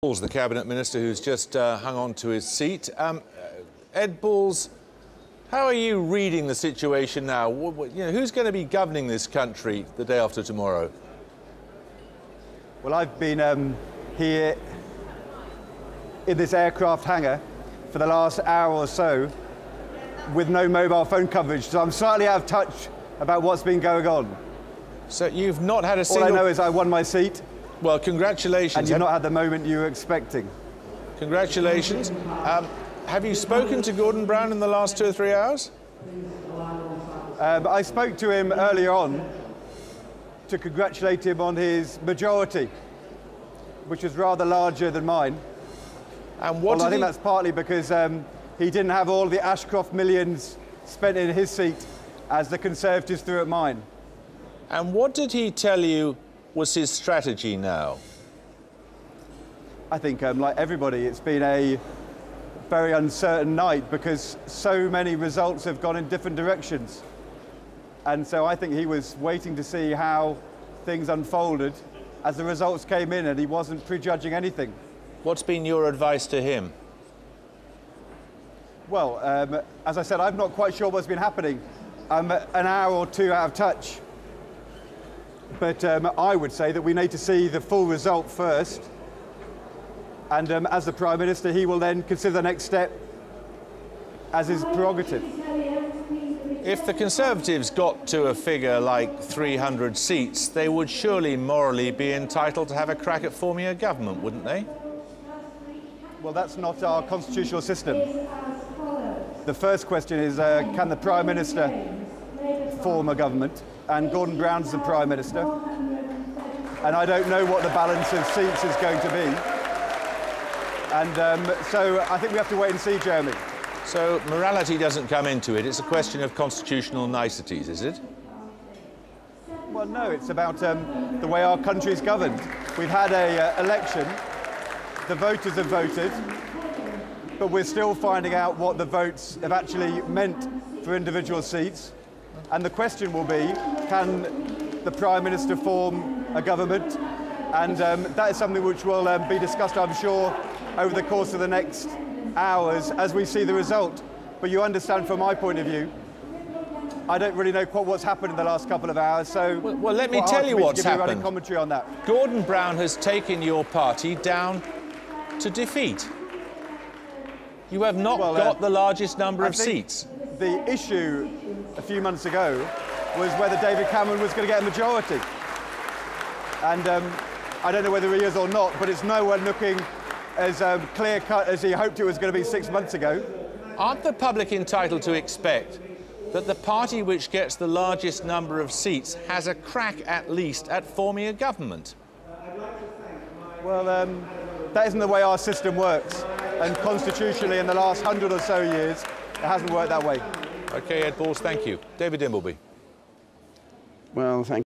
Balls, the Cabinet Minister who's just hung on to his seat. Ed Balls, how are you reading the situation now? Who's going to be governing this country the day after tomorrow? Well, I've been here in this aircraft hangar for the last hour or so with no mobile phone coverage, so I'm slightly out of touch about what's been going on. So you've not had a single... All I know is I won my seat. Well, congratulations. And you've not had the moment you were expecting. Congratulations. Have you spoken to Gordon Brown in the last 2 or 3 hours? I spoke to him earlier on to congratulate him on his majority, which was rather larger than mine. And what I think that's partly because he didn't have all the Ashcroft millions spent in his seat as the Conservatives threw at mine. And what did he tell you was his strategy now? I think, like everybody, it's been a very uncertain night because so many results have gone in different directions. And so I think he was waiting to see how things unfolded as the results came in, and he wasn't prejudging anything. What's been your advice to him? Well, as I said, I'm not quite sure what's been happening. I'm an hour or two out of touch. But I would say that we need to see the full result first. And as the Prime Minister, he will then consider the next step as his prerogative. If the Conservatives got to a figure like 300 seats, they would surely morally be entitled to have a crack at forming a government, wouldn't they? Well, that's not our constitutional system. The first question is, can the Prime Minister form a government? And Gordon Brown's the Prime Minister. And I don't know what the balance of seats is going to be. And so I think we have to wait and see, Jeremy. So morality doesn't come into it. It's a question of constitutional niceties, is it? Well, no, it's about the way our country is governed. We've had an election. The voters have voted. But we're still finding out what the votes have actually meant for individual seats. And the question will be, can the Prime Minister form a government? And that is something which will be discussed, I'm sure, over the course of the next hours as we see the result. But you understand from my point of view, I don't really know quite what's happened in the last couple of hours, so... Well, let me tell you what's happened. Running commentary on that. Gordon Brown has taken your party down to defeat. You have not got the largest number of seats. The issue a few months ago was whether David Cameron was going to get a majority. And I don't know whether he is or not, but it's nowhere looking as clear-cut as he hoped it was going to be 6 months ago. Aren't the public entitled to expect that the party which gets the largest number of seats has a crack, at least, at forming a government? Well, that isn't the way our system works. And constitutionally, in the last 100 or so years, it hasn't worked that way. OK, Ed Balls, thank you. David Dimbleby. Well, thank you.